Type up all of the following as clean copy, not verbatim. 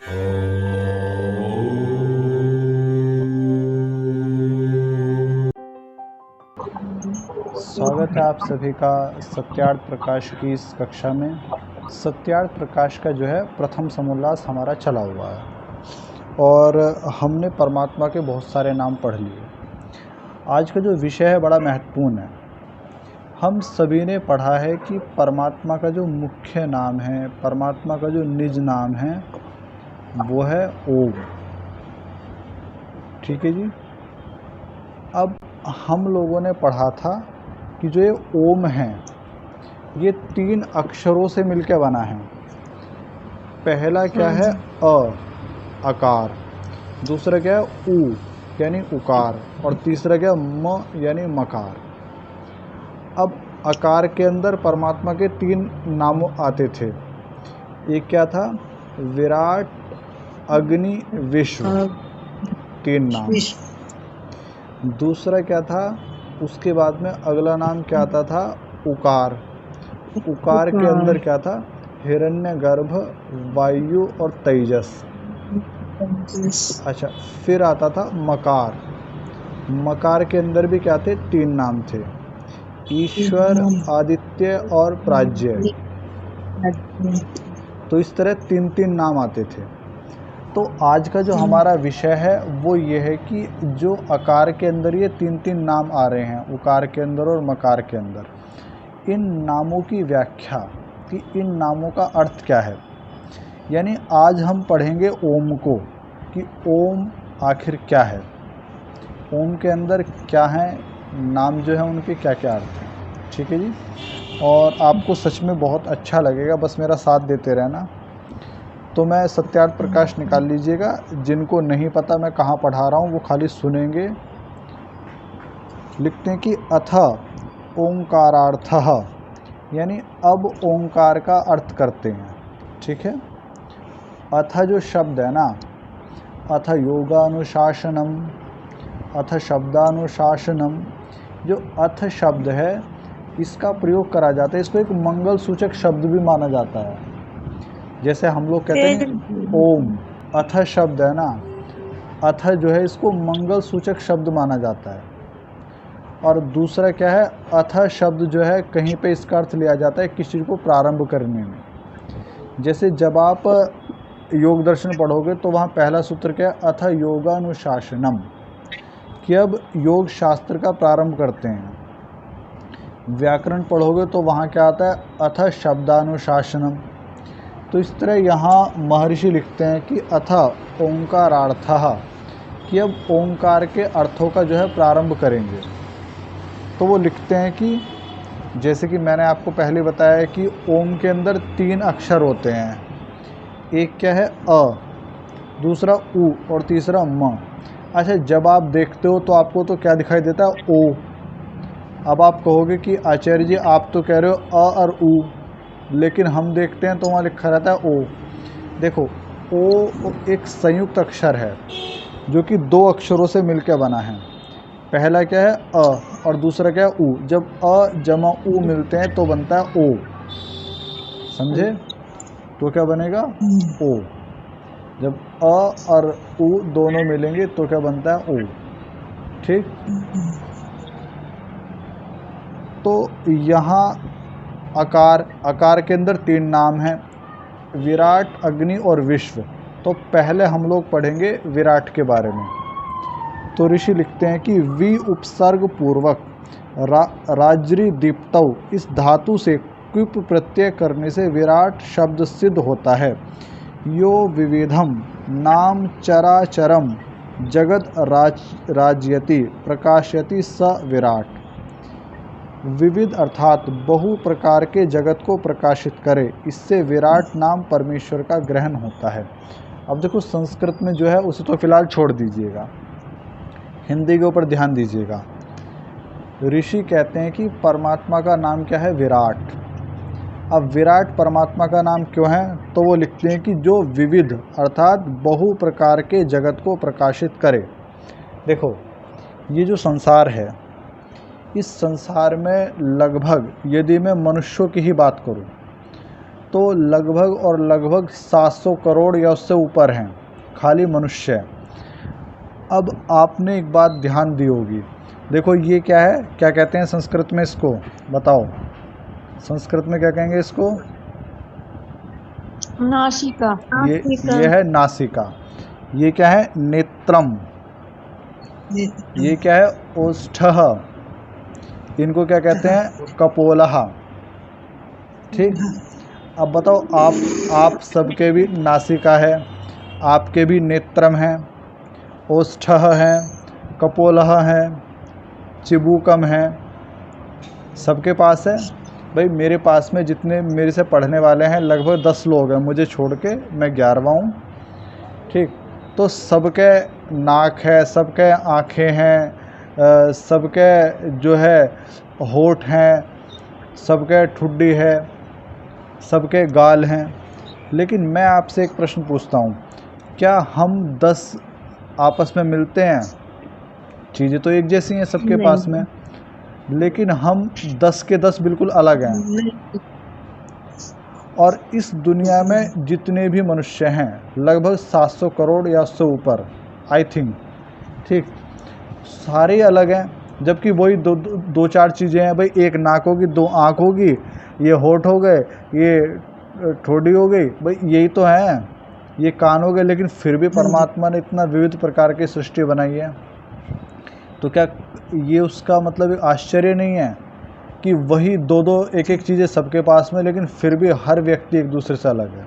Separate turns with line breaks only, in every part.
स्वागत है आप सभी का सत्यार्थ प्रकाश की इस कक्षा में। सत्यार्थ प्रकाश का जो है प्रथम समोल्लास हमारा चला हुआ है और हमने परमात्मा के बहुत सारे नाम पढ़ लिए। आज का जो विषय है बड़ा महत्वपूर्ण है। हम सभी ने पढ़ा है कि परमात्मा का जो मुख्य नाम है, परमात्मा का जो निज नाम है, वो है ओम। ठीक है जी। अब हम लोगों ने पढ़ा था कि जो ये ओम है ये 3 अक्षरों से मिलकर बना है। पहला क्या है अकार, दूसरा क्या है उ यानी उकार, और तीसरा क्या म यानी मकार। अब आकार के अंदर परमात्मा के 3 नाम आते थे। एक क्या था? विराट, अग्नि, विश्व, 3 नाम। दूसरा क्या था? उसके बाद में अगला नाम क्या आता था? उकार। उकार के अंदर क्या था? हिरण्यगर्भ, वायु और तेजस। अच्छा, फिर आता था मकार। मकार के अंदर भी क्या थे? 3 नाम थे, ईश्वर, आदित्य और प्राज्ञ। तो इस तरह 3 नाम आते थे। तो आज का जो हमारा विषय है वो ये है कि जो आकार के अंदर ये 3 नाम आ रहे हैं, उकार के अंदर और मकार के अंदर, इन नामों की व्याख्या, कि इन नामों का अर्थ क्या है। यानी आज हम पढ़ेंगे ओम को, कि ओम आखिर क्या है, ओम के अंदर क्या है, नाम जो है उनके क्या क्या अर्थ हैं। ठीक है जी। और आपको सच में बहुत अच्छा लगेगा, बस मेरा साथ देते रहना। तो मैं सत्यार्थ प्रकाश निकाल लीजिएगा। जिनको नहीं पता मैं कहाँ पढ़ा रहा हूँ वो खाली सुनेंगे। लिखते हैं कि अथ ओंकारार्थः, यानी अब ओंकार का अर्थ करते हैं। ठीक है। अथ जो शब्द है ना, अथ योगानुशासनम, अथ शब्दानुशासनम, जो अथ शब्द है इसका प्रयोग करा जाता है। इसको एक मंगल सूचक शब्द भी माना जाता है। जैसे हम लोग कहते हैं ओम, अथ शब्द है ना, अथ जो है इसको मंगल सूचक शब्द माना जाता है। और दूसरा क्या है? अथ शब्द जो है कहीं पे इसका अर्थ लिया जाता है किसी चीज़ को प्रारंभ करने में। जैसे जब आप योग दर्शन पढ़ोगे तो वहाँ पहला सूत्र क्या है? अथ योगानुशासनम, कि अब योग शास्त्र का प्रारंभ करते हैं। व्याकरण पढ़ोगे तो वहाँ क्या आता है? अथ शब्दानुशासनम। तो इस तरह यहाँ महर्षि लिखते हैं कि अथ ओंकारार्थः, कि अब ओंकार के अर्थों का जो है प्रारंभ करेंगे। तो वो लिखते हैं कि जैसे कि मैंने आपको पहले बताया कि ओम के अंदर 3 अक्षर होते हैं। एक क्या है? अ, दूसरा उ और तीसरा म। अच्छा, जब आप देखते हो तो आपको तो क्या दिखाई देता है? ओ। अब आप कहोगे कि आचार्य जी आप तो कह रहे हो अ और उ, लेकिन हम देखते हैं तो वहाँ लिखा रहता है ओ। देखो, ओ एक संयुक्त अक्षर है जो कि 2 अक्षरों से मिलकर बना है। पहला क्या है? अ, और दूसरा क्या है? उ। जब अ जमा उ मिलते हैं तो बनता है ओ। समझे? तो क्या बनेगा? ओ। जब अ और उ दोनों मिलेंगे तो क्या बनता है? ओ। ठीक। तो यहाँ आकार के अंदर 3 नाम हैं, विराट, अग्नि और विश्व। तो पहले हम लोग पढ़ेंगे विराट के बारे में। तो ऋषि लिखते हैं कि वि उपसर्ग पूर्वक राजरी दीप्तौ, इस धातु से क्विप प्रत्यय करने से विराट शब्द सिद्ध होता है। यो विविधम नाम चराचरम जगत राजयति प्रकाशयति स विराट। विविध अर्थात बहु प्रकार के जगत को प्रकाशित करे, इससे विराट नाम परमेश्वर का ग्रहण होता है। अब देखो, संस्कृत में जो है उसे तो फिलहाल छोड़ दीजिएगा, हिंदी के ऊपर ध्यान दीजिएगा। ऋषि कहते हैं कि परमात्मा का नाम क्या है? विराट। अब विराट परमात्मा का नाम क्यों है? तो वो लिखते हैं कि जो विविध अर्थात बहु प्रकार के जगत को प्रकाशित करे। देखो, ये जो संसार है, इस संसार में लगभग, यदि मैं मनुष्यों की ही बात करूं, तो लगभग और लगभग 700 करोड़ या उससे ऊपर हैं, खाली मनुष्य। अब आपने एक बात ध्यान दी होगी, देखो ये क्या है, क्या कहते हैं संस्कृत में इसको, बताओ संस्कृत में क्या कहेंगे इसको?
नासिका।
ये है नासिका। ये क्या है? नेत्रम। ये क्या है? ओष्ठः। इनको क्या कहते हैं? कपोलः। ठीक। अब बताओ, आप सबके भी नासिका है, आपके भी नेत्रम हैं, ओष्ठः हैं, कपोलः हैं, चिबूकम है, सबके पास है। भाई मेरे पास में जितने मेरे से पढ़ने वाले हैं लगभग 10 लोग हैं, मुझे छोड़ के, मैं 11वां हूँ। ठीक। तो सबके नाक है, सबके आँखें हैं, सबके जो है होठ हैं, सबके ठुड्डी है, सबके गाल हैं। लेकिन मैं आपसे एक प्रश्न पूछता हूँ, क्या हम 10 आपस में मिलते हैं? चीज़ें तो एक जैसी हैं सबके पास में, लेकिन हम 10 के 10 बिल्कुल अलग हैं। और इस दुनिया में जितने भी मनुष्य हैं लगभग 700 करोड़ या उससे ऊपर, आई थिंक। ठीक। सारे अलग हैं, जबकि वही दो चार चीज़ें हैं। भाई एक नाक होगी, 2 आँख होगी, ये होठ हो गए, ये ठोड़ी हो गई, भाई यही तो हैं, ये कान हो गए। लेकिन फिर भी परमात्मा ने इतना विविध प्रकार की सृष्टि बनाई है। तो क्या ये उसका मतलब एक आश्चर्य नहीं है कि वही 2-2 एक-एक चीज़ें सबके पास में, लेकिन फिर भी हर व्यक्ति एक दूसरे से अलग है।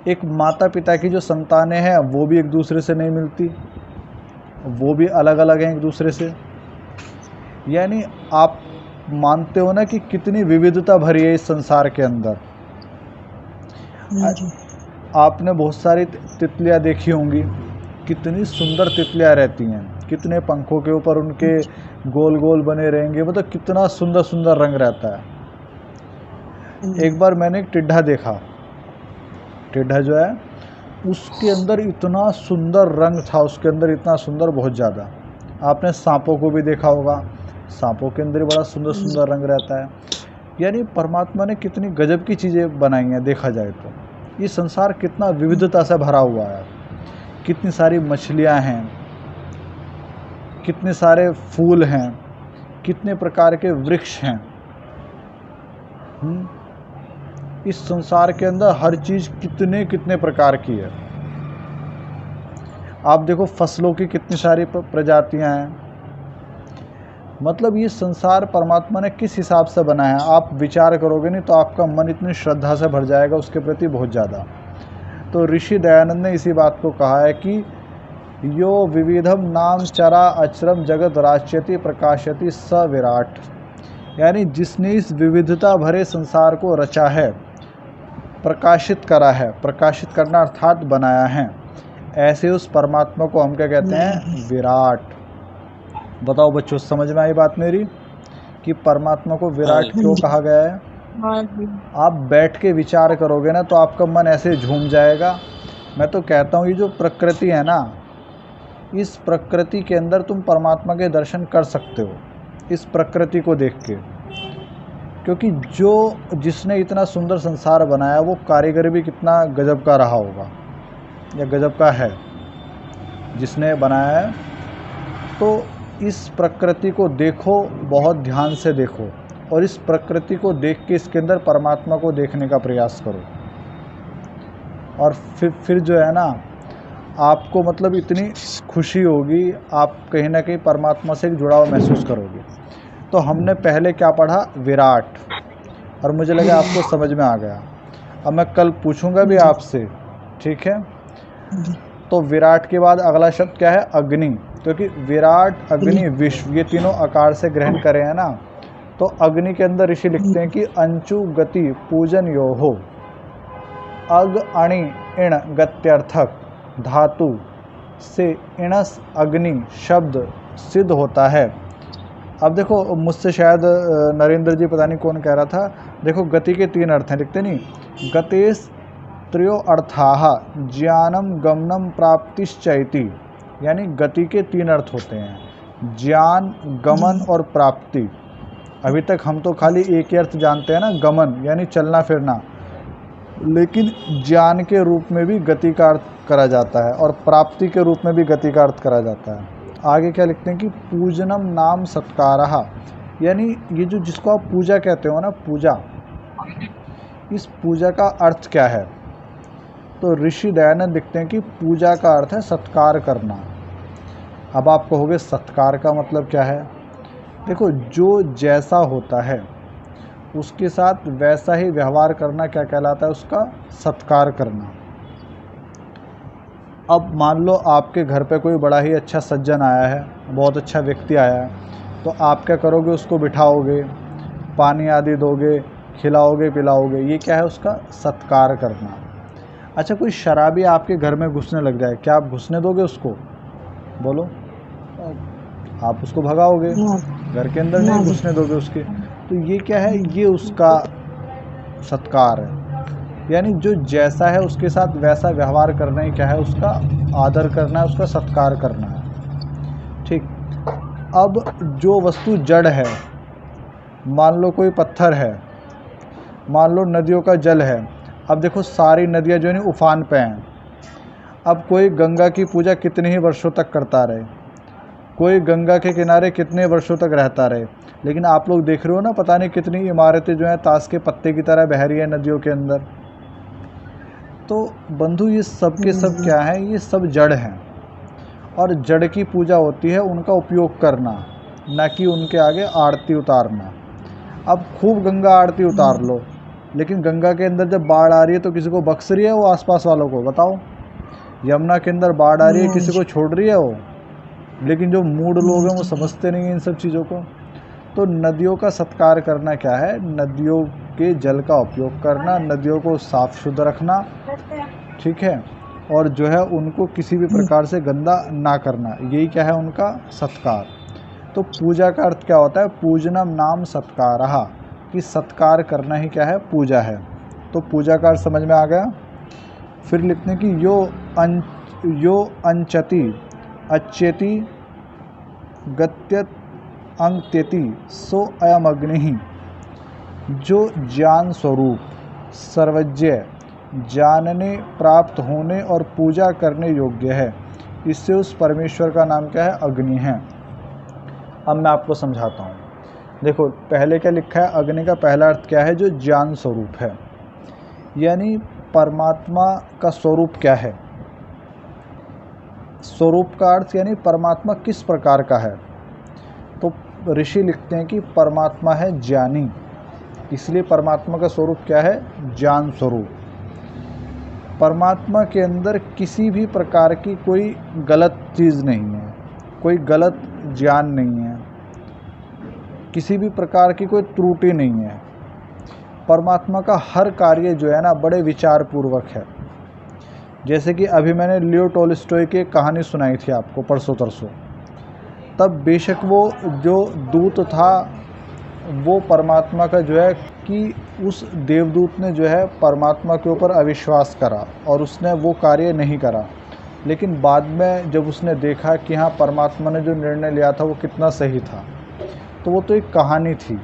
एक माता पिता की जो संतानें हैं वो भी एक दूसरे से नहीं मिलती, वो भी अलग अलग हैं एक दूसरे से। यानी आप मानते हो ना कि कितनी विविधता भरी है इस संसार के अंदर। आपने बहुत सारी तितलियाँ देखी होंगी, कितनी सुंदर तितलियाँ रहती हैं, कितने पंखों के ऊपर उनके गोल गोल बने रहेंगे, मतलब कितना सुंदर सुंदर रंग रहता है। एक बार मैंने एक टिड्ढा देखा, टिड्ढा जो है उसके अंदर इतना सुंदर रंग था, उसके अंदर इतना सुंदर, बहुत ज़्यादा। आपने सांपों को भी देखा होगा, सांपों के अंदर बड़ा सुंदर सुंदर रंग रहता है। यानी परमात्मा ने कितनी गजब की चीज़ें बनाई हैं देखा जाए तो। ये संसार कितना विविधता से भरा हुआ है, कितनी सारी मछलियाँ हैं, कितने सारे फूल हैं, कितने प्रकार के वृक्ष हैं। इस संसार के अंदर हर चीज़ कितने कितने प्रकार की है। आप देखो फसलों की कितनी सारी प्रजातियां हैं। मतलब ये संसार परमात्मा ने किस हिसाब से बनाया है, आप विचार करोगे नहीं तो आपका मन इतनी श्रद्धा से भर जाएगा उसके प्रति, बहुत ज़्यादा। तो ऋषि दयानंद ने इसी बात को कहा है कि यो विविधम नाम चरा अचरम जगत राच्यति प्रकाशति स विराट। यानी जिसने इस विविधता भरे संसार को रचा है, प्रकाशित करा है, प्रकाशित करना अर्थात बनाया है, ऐसे उस परमात्मा को हम क्या कहते हैं? विराट। बताओ बच्चों, समझ में आई बात मेरी कि परमात्मा को विराट क्यों कहा गया है? आप बैठ के विचार करोगे ना तो आपका मन ऐसे झूम जाएगा। मैं तो कहता हूँ ये जो प्रकृति है ना, इस प्रकृति के अंदर तुम परमात्मा के दर्शन कर सकते हो, इस प्रकृति को देख के। क्योंकि जिसने इतना सुंदर संसार बनाया वो कारीगर भी कितना गजब का रहा होगा, या गजब का है जिसने बनाया है। तो इस प्रकृति को देखो, बहुत ध्यान से देखो, और इस प्रकृति को देख के इसके अंदर परमात्मा को देखने का प्रयास करो। और फिर जो है ना, आपको मतलब इतनी खुशी होगी, आप कहीं ना कहीं परमात्मा से एक जुड़ाव महसूस करोगे। तो हमने पहले क्या पढ़ा? विराट। और मुझे लगा आपको समझ में आ गया। अब मैं कल पूछूंगा भी आपसे, ठीक है? तो विराट के बाद अगला शब्द क्या है? अग्नि। क्योंकि विराट, अग्नि, विश्व, ये तीनों आकार से ग्रहण करे हैं ना। तो अग्नि के अंदर ऋषि लिखते हैं कि अंचु गति पूजन यो हो, अग अणि इण गत्यर्थक धातु से इणस अग्नि शब्द सिद्ध होता है। अब देखो, मुझसे शायद नरेंद्र जी पता नहीं कौन कह रहा था, देखो गति के 3 अर्थ हैं, लिखते नहीं? गतेश त्रयो अर्थाः ज्ञानम गमनम प्राप्तिश्चैति। यानी गति के 3 अर्थ होते हैं, ज्ञान, गमन और प्राप्ति। अभी तक हम तो खाली एक ही अर्थ जानते हैं ना, गमन यानी चलना फिरना, लेकिन ज्ञान के रूप में भी गति का अर्थ करा जाता है और प्राप्ति के रूप में भी गति का अर्थ करा जाता है। आगे क्या लिखते हैं कि पूजनम नाम सत्कारः, यानी ये जो जिसको आप पूजा कहते हो ना, पूजा, इस पूजा का अर्थ क्या है? तो ऋषि दयानंद लिखते हैं कि पूजा का अर्थ है सत्कार करना। अब आप कहोगे सत्कार का मतलब क्या है? देखो, जो जैसा होता है उसके साथ वैसा ही व्यवहार करना क्या कहलाता है? उसका सत्कार करना। अब मान लो आपके घर पे कोई बड़ा ही अच्छा सज्जन आया है, बहुत अच्छा व्यक्ति आया है, तो आप क्या करोगे? उसको बिठाओगे, पानी आदि दोगे, खिलाओगे पिलाओगे, ये क्या है? उसका सत्कार करना। अच्छा, कोई शराबी आपके घर में घुसने लग जाए, क्या आप घुसने दोगे उसको? बोलो, आप उसको भगाओगे, घर के अंदर नहीं घुसने दोगे उसके। तो ये क्या है? ये उसका सत्कार है, यानी जो जैसा है उसके साथ वैसा व्यवहार करना ही क्या है? उसका आदर करना है, उसका सत्कार करना है। ठीक। अब जो वस्तु जड़ है, मान लो कोई पत्थर है, मान लो नदियों का जल है। अब देखो, सारी नदियाँ जो है उफान पे हैं। अब कोई गंगा की पूजा कितने ही वर्षों तक करता रहे, कोई गंगा के किनारे कितने वर्षों तक रहता रहे, लेकिन आप लोग देख रहे हो ना, पता नहीं कितनी इमारतें जो हैं ताश के पत्ते की तरह बह रही है नदियों के अंदर। तो बंधु, ये सब के सब क्या है? ये सब जड़ हैं, और जड़ की पूजा होती है उनका उपयोग करना, ना कि उनके आगे आरती उतारना। अब खूब गंगा आरती उतार लो, लेकिन गंगा के अंदर जब बाढ़ आ रही है तो किसी को बख्श रही है वो? आसपास वालों को बताओ। यमुना के अंदर बाढ़ आ रही है, किसी को छोड़ रही है वो? लेकिन जो मूढ़ लोग हैं वो समझते नहीं हैं इन सब चीज़ों को। तो नदियों का सत्कार करना क्या है? नदियों के जल का उपयोग करना, नदियों को साफ शुद्ध रखना, ठीक है, और जो है उनको किसी भी प्रकार से गंदा ना करना, यही क्या है? उनका सत्कार। तो पूजा का अर्थ क्या होता है? पूजनम नाम सत्कारः, कि सत्कार करना ही क्या है? पूजा है। तो पूजा का अर्थ समझ में आ गया। फिर लिखने की यो अंचति अच्छेति गत्यत अंगत्यति सो अयम अग्नि, जो ज्ञान स्वरूप सर्वज्ञ, जानने, प्राप्त होने और पूजा करने योग्य है, इससे उस परमेश्वर का नाम क्या है? अग्नि है। अब मैं आपको समझाता हूँ। देखो, पहले क्या लिखा है? अग्नि का पहला अर्थ क्या है? जो ज्ञान स्वरूप है, यानी परमात्मा का स्वरूप क्या है? स्वरूप का अर्थ यानी परमात्मा किस प्रकार का है? तो ऋषि लिखते हैं कि परमात्मा है ज्ञानी, इसलिए परमात्मा का स्वरूप क्या है? ज्ञान स्वरूप। परमात्मा के अंदर किसी भी प्रकार की कोई गलत चीज़ नहीं है, कोई गलत ज्ञान नहीं है, किसी भी प्रकार की कोई त्रुटि नहीं है। परमात्मा का हर कार्य जो है ना, बड़े विचार पूर्वक है। जैसे कि अभी मैंने लियो टोल्स्टॉय की कहानी सुनाई थी आपको परसों तरसों, तब बेशक वो जो दूत था वो परमात्मा का जो है कि उस देवदूत ने जो है परमात्मा के ऊपर अविश्वास करा और उसने वो कार्य नहीं करा, लेकिन बाद में जब उसने देखा कि हाँ, परमात्मा ने जो निर्णय लिया था वो कितना सही था, तो वो तो एक कहानी थी।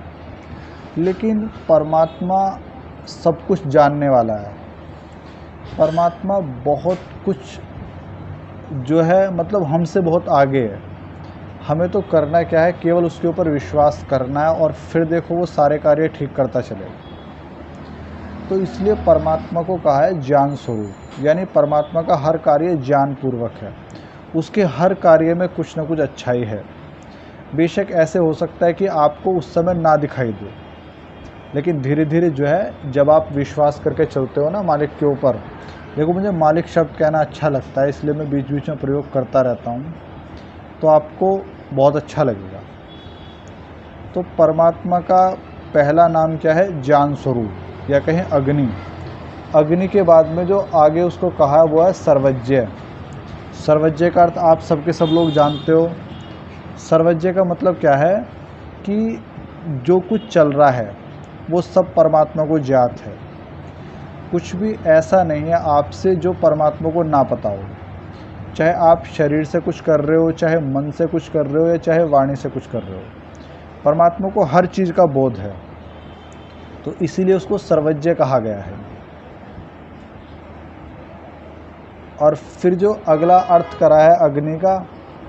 लेकिन परमात्मा सब कुछ जानने वाला है, परमात्मा बहुत कुछ जो है मतलब हमसे बहुत आगे है। हमें तो करना क्या है? केवल उसके ऊपर विश्वास करना है और फिर देखो वो सारे कार्य ठीक करता चलेगा। तो इसलिए परमात्मा को कहा है ज्ञान स्वरूप, यानी परमात्मा का हर कार्य ज्ञान पूर्वक है, उसके हर कार्य में कुछ न कुछ अच्छाई है। बेशक ऐसे हो सकता है कि आपको उस समय ना दिखाई दे, लेकिन धीरे धीरे जो है जब आप विश्वास करके चलते हो ना मालिक के ऊपर, देखो मुझे मालिक शब्द कहना अच्छा लगता है इसलिए मैं बीच बीच में प्रयोग करता रहता हूँ, तो आपको बहुत अच्छा लगेगा। तो परमात्मा का पहला नाम क्या है? ज्ञान स्वरूप, या कहें अग्नि। अग्नि के बाद में जो आगे उसको कहा वो है सर्वज्ञ। सर्वज्ञ का अर्थ आप सबके सब लोग जानते हो। सर्वज्ञ का मतलब क्या है? कि जो कुछ चल रहा है वो सब परमात्मा को ज्ञात है। कुछ भी ऐसा नहीं है आपसे जो परमात्मा को ना पता हो। चाहे आप शरीर से कुछ कर रहे हो, चाहे मन से कुछ कर रहे हो, या चाहे वाणी से कुछ कर रहे हो, परमात्मा को हर चीज़ का बोध है, तो इसीलिए उसको सर्वज्ञ कहा गया है। और फिर जो अगला अर्थ करा है अग्नि का,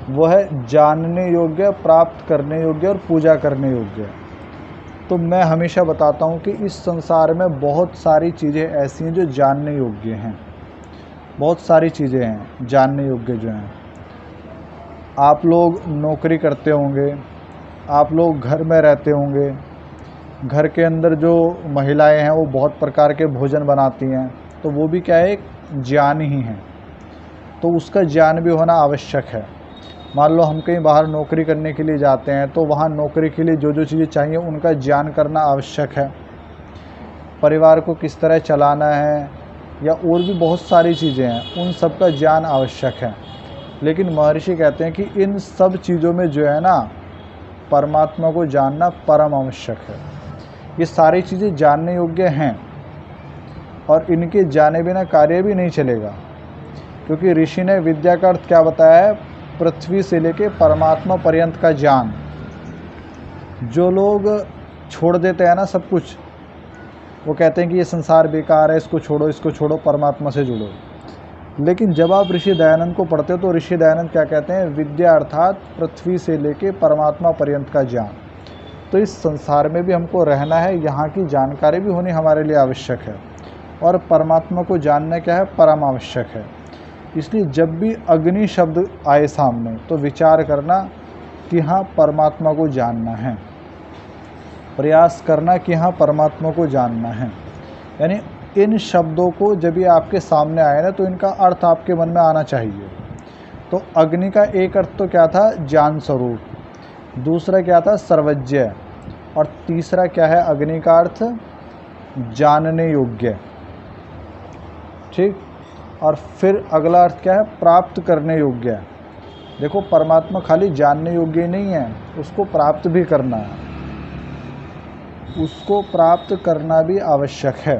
वो है जानने योग्य, प्राप्त करने योग्य और पूजा करने योग्य। तो मैं हमेशा बताता हूँ कि इस संसार में बहुत सारी चीज़ें ऐसी हैं जो जानने योग्य हैं, बहुत सारी चीज़ें हैं जानने योग्य जो हैं। आप लोग नौकरी करते होंगे, आप लोग घर में रहते होंगे, घर के अंदर जो महिलाएं हैं वो बहुत प्रकार के भोजन बनाती हैं, तो वो भी क्या है, एक ज्ञान ही है, तो उसका ज्ञान भी होना आवश्यक है। मान लो हम कहीं बाहर नौकरी करने के लिए जाते हैं, तो वहाँ नौकरी के लिए जो जो चीज़ें चाहिए उनका ज्ञान करना आवश्यक है। परिवार को किस तरह चलाना है या और भी बहुत सारी चीज़ें हैं, उन सब का ज्ञान आवश्यक है। लेकिन महर्षि कहते हैं कि इन सब चीज़ों में जो है ना, परमात्मा को जानना परम आवश्यक है। ये सारी चीज़ें जानने योग्य हैं और इनके जाने बिना कार्य भी नहीं चलेगा, क्योंकि ऋषि ने विद्या का अर्थ क्या बताया है, पृथ्वी से लेके परमात्मा पर्यंत का ज्ञान। जो लोग छोड़ देते हैं ना सब कुछ, वो कहते हैं कि ये संसार बेकार है, इसको छोड़ो, परमात्मा से जुड़ो। लेकिन जब आप ऋषि दयानंद को पढ़ते हो तो ऋषि दयानंद क्या कहते हैं, विद्या अर्थात पृथ्वी से लेके परमात्मा पर्यंत का ज्ञान। तो इस संसार में भी हमको रहना है, यहाँ की जानकारी भी होनी हमारे लिए आवश्यक है, और परमात्मा को जानना क्या है, परम आवश्यक है। इसलिए जब भी अग्नि शब्द आए सामने तो विचार करना कि हाँ परमात्मा को जानना है, प्रयास करना कि हाँ परमात्मा को जानना है। यानी इन शब्दों को जब ये आपके सामने आए ना, तो इनका अर्थ आपके मन में आना चाहिए। तो अग्नि का एक अर्थ तो क्या था, ज्ञान स्वरूप, दूसरा क्या था, सर्वज्ञ, और तीसरा क्या है अग्नि का अर्थ, जानने योग्य। ठीक, और फिर अगला अर्थ क्या है, प्राप्त करने योग्य। देखो परमात्मा खाली जानने योग्य ही नहीं है, उसको प्राप्त भी करना है, उसको प्राप्त करना भी आवश्यक है।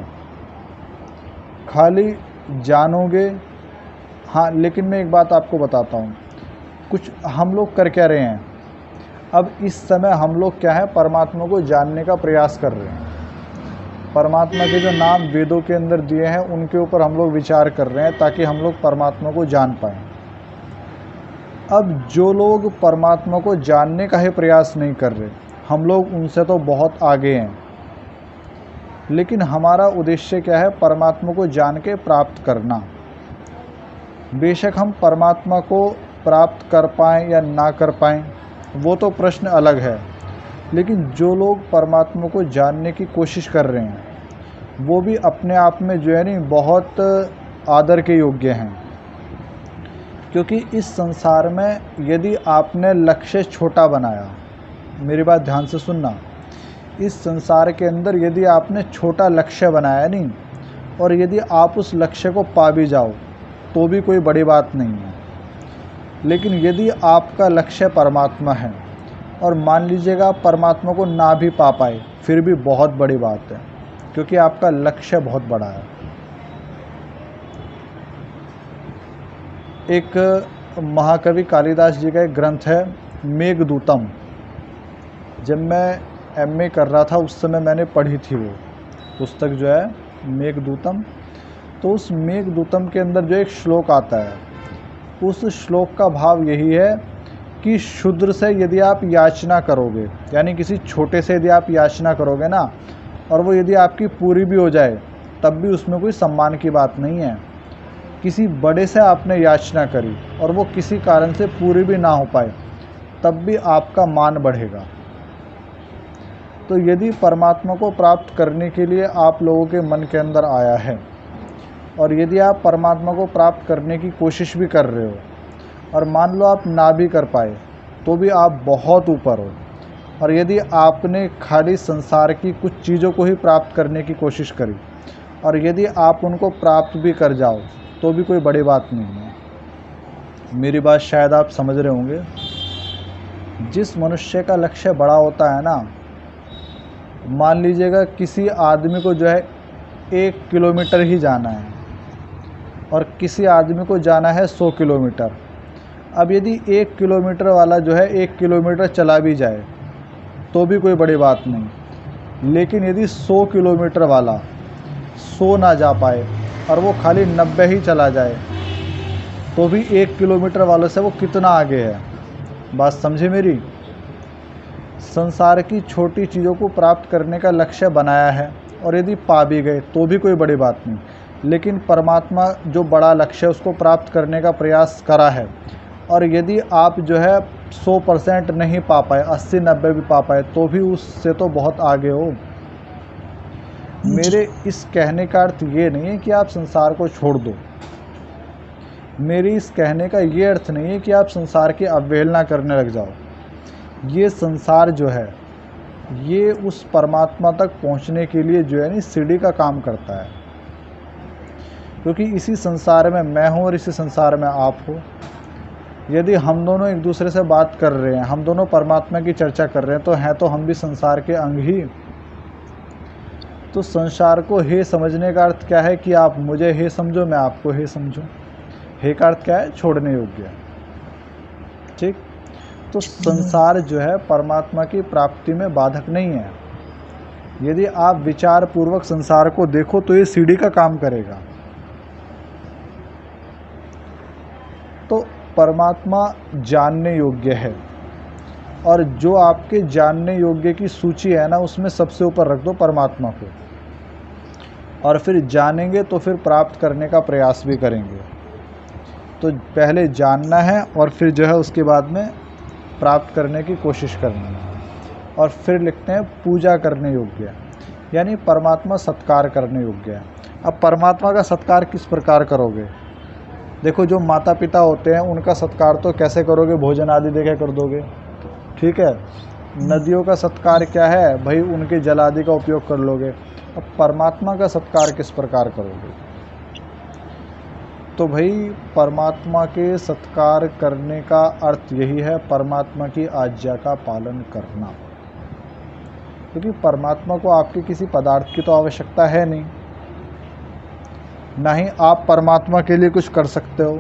खाली जानोगे, हाँ, लेकिन मैं एक बात आपको बताता हूँ, कुछ हम लोग कर क्या रहे हैं, अब इस समय हम लोग क्या है, परमात्मा को जानने का प्रयास कर रहे हैं। परमात्मा के जो नाम वेदों के अंदर दिए हैं उनके ऊपर हम लोग विचार कर रहे हैं, ताकि हम लोग परमात्मा को जान पाएँ। अब जो लोग परमात्मा को जानने का ही प्रयास नहीं कर रहे, हम लोग उनसे तो बहुत आगे हैं, लेकिन हमारा उद्देश्य क्या है, परमात्मा को जान के प्राप्त करना। बेशक हम परमात्मा को प्राप्त कर पाएँ या ना कर पाएँ, वो तो प्रश्न अलग है, लेकिन जो लोग परमात्मा को जानने की कोशिश कर रहे हैं वो भी अपने आप में जो है नहीं बहुत आदर के योग्य हैं। क्योंकि इस संसार में यदि आपने लक्ष्य छोटा बनाया, मेरी बात ध्यान से सुनना, इस संसार के अंदर यदि आपने छोटा लक्ष्य बनाया नहीं, और यदि आप उस लक्ष्य को पा भी जाओ तो भी कोई बड़ी बात नहीं है। लेकिन यदि आपका लक्ष्य परमात्मा है और मान लीजिएगा आप परमात्मा को ना भी पा पाए, फिर भी बहुत बड़ी बात है, क्योंकि आपका लक्ष्य बहुत बड़ा है। एक महाकवि कालिदास जी का एक ग्रंथ है मेघदूतम। जब मैं एमए कर रहा था उस समय मैंने पढ़ी थी वो पुस्तक जो है मेघदूतम। तो उस मेघदूतम के अंदर जो एक श्लोक आता है, उस श्लोक का भाव यही है कि शूद्र से यदि आप याचना करोगे, यानी किसी छोटे से यदि आप याचना करोगे ना, और वो यदि आपकी पूरी भी हो जाए तब भी उसमें कोई सम्मान की बात नहीं है। किसी बड़े से आपने याचना करी और वो किसी कारण से पूरी भी ना हो पाए, तब भी आपका मान बढ़ेगा। तो यदि परमात्मा को प्राप्त करने के लिए आप लोगों के मन के अंदर आया है, और यदि आप परमात्मा को प्राप्त करने की कोशिश भी कर रहे हो, और मान लो आप ना भी कर पाए तो भी आप बहुत ऊपर हो, और यदि आपने खाली संसार की कुछ चीज़ों को ही प्राप्त करने की कोशिश करी, और यदि आप उनको प्राप्त भी कर जाओ तो भी कोई बड़ी बात नहीं है। मेरी बात शायद आप समझ रहे होंगे। जिस मनुष्य का लक्ष्य बड़ा होता है ना, मान लीजिएगा किसी आदमी को जो है 1 किलोमीटर ही जाना है और किसी आदमी को जाना है 100 किलोमीटर। अब यदि 1 किलोमीटर वाला जो है 1 किलोमीटर चला भी जाए तो भी कोई बड़ी बात नहीं। लेकिन यदि 100 किलोमीटर वाला 100 ना जा पाए और वो खाली 90 ही चला जाए, तो भी 1 किलोमीटर वालों से वो कितना आगे है। बात समझे मेरी? संसार की छोटी चीज़ों को प्राप्त करने का लक्ष्य बनाया है, और यदि पा भी गए तो भी कोई बड़ी बात नहीं। लेकिन परमात्मा जो बड़ा लक्ष्य है उसको प्राप्त करने का प्रयास करा है, और यदि आप जो है 100% नहीं पा पाए, 80-90 भी पा पाए, तो भी उससे तो बहुत आगे हो। मेरे इस कहने का अर्थ ये नहीं है कि आप संसार को छोड़ दो। मेरी इस कहने का ये अर्थ नहीं है कि आप संसार की अवहेलना करने लग जाओ। ये संसार जो है ये उस परमात्मा तक पहुंचने के लिए जो है ना सीढ़ी का काम करता है, क्योंकि इसी संसार में मैं हूँ और इसी संसार में आप हो। यदि हम दोनों एक दूसरे से बात कर रहे हैं, हम दोनों परमात्मा की चर्चा कर रहे हैं, तो हैं तो हम भी संसार के अंग ही। तो संसार को हे समझने का अर्थ क्या है कि आप मुझे हे समझो, मैं आपको हे समझूं। हे का अर्थ क्या है? छोड़ने योग्य। ठीक। तो संसार जो है परमात्मा की प्राप्ति में बाधक नहीं है। यदि आप विचार पूर्वक संसार को देखो तो ये सीढ़ी का काम करेगा। तो परमात्मा जानने योग्य है, और जो आपके जानने योग्य की सूची है ना, उसमें सबसे ऊपर रख दो परमात्मा को, और फिर जानेंगे तो फिर प्राप्त करने का प्रयास भी करेंगे। तो पहले जानना है और फिर जो है उसके बाद में प्राप्त करने की कोशिश करनी है। और फिर लिखते हैं पूजा करने योग्य, यानी परमात्मा सत्कार करने योग्य है। अब परमात्मा का सत्कार किस प्रकार करोगे? देखो, जो माता पिता होते हैं उनका सत्कार तो कैसे करोगे? भोजन आदि देके कर दोगे, ठीक है। नदियों का सत्कार क्या है भाई? उनके जल आदि का उपयोग कर लोगे। अब परमात्मा का सत्कार किस प्रकार करोगे? तो भाई परमात्मा के सत्कार करने का अर्थ यही है, परमात्मा की आज्ञा का पालन करना। क्योंकि परमात्मा को आपके किसी पदार्थ की तो आवश्यकता है नहीं, ना ही आप परमात्मा के लिए कुछ कर सकते हो।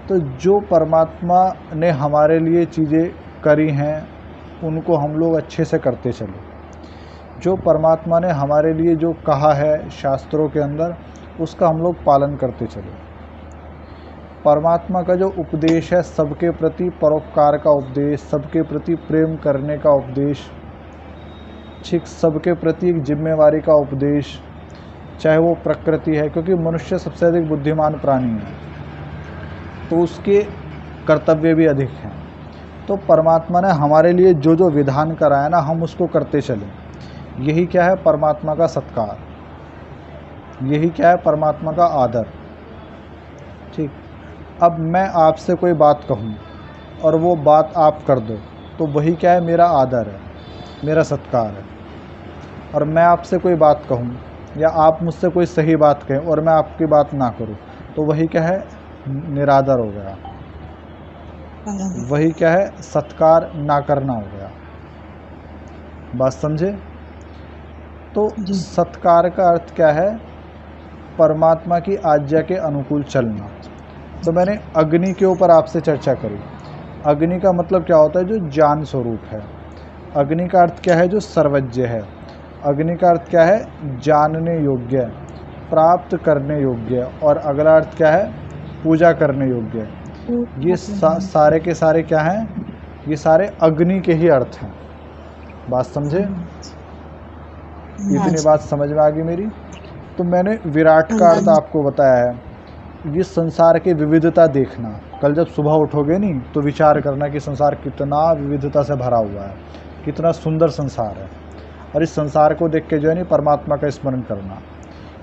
तो जो परमात्मा ने हमारे लिए चीज़ें करी हैं उनको हम लोग अच्छे से करते चलो। जो परमात्मा ने हमारे लिए जो कहा है शास्त्रों के अंदर, उसका हम लोग पालन करते चलो। परमात्मा का जो उपदेश है, सबके प्रति परोपकार का उपदेश, सबके प्रति प्रेम करने का उपदेश, ठीक, सबके प्रति एक जिम्मेवारी का उपदेश, चाहे वो प्रकृति है, क्योंकि मनुष्य सबसे अधिक बुद्धिमान प्राणी है तो उसके कर्तव्य भी अधिक हैं। तो परमात्मा ने हमारे लिए जो जो विधान कराया ना, हम उसको करते चलें। यही क्या है? परमात्मा का सत्कार। यही क्या है? परमात्मा का आदर। ठीक। अब मैं आपसे कोई बात कहूँ और वो बात आप कर दो, तो वही क्या है? मेरा आदर है, मेरा सत्कार है। और मैं आपसे कोई बात कहूँ या आप मुझसे कोई सही बात कहें और मैं आपकी बात ना करूँ, तो वही क्या है? निरादर हो गया। वही क्या है? सत्कार ना करना हो गया। बात समझे? तो सत्कार का अर्थ क्या है? परमात्मा की आज्ञा के अनुकूल चलना। तो मैंने अग्नि के ऊपर आपसे चर्चा करी। अग्नि का मतलब क्या होता है? जो ज्ञान स्वरूप है। अग्नि का अर्थ क्या है? जो सर्वज्ञ है। अग्नि का अर्थ क्या है? जानने योग्य, प्राप्त करने योग्य। और अगला अर्थ क्या है? पूजा करने योग्य। ये सारे के सारे क्या हैं? ये सारे अग्नि के ही अर्थ हैं। बात समझे? इतनी बात समझ में आ गई मेरी? तो मैंने विराट का अर्थ आपको बताया है। ये संसार की विविधता देखना। कल जब सुबह उठोगे नहीं तो विचार करना कि संसार कितना विविधता से भरा हुआ है, कितना सुंदर संसार है। और इस संसार को देख के जो है नहीं परमात्मा का स्मरण करना।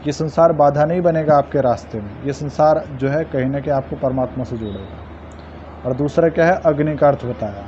ये संसार बाधा नहीं बनेगा आपके रास्ते में, ये संसार जो है कहीं ना कहीं आपको परमात्मा से जोड़ेगा। और दूसरा क्या है? अग्नि का अर्थ बताया।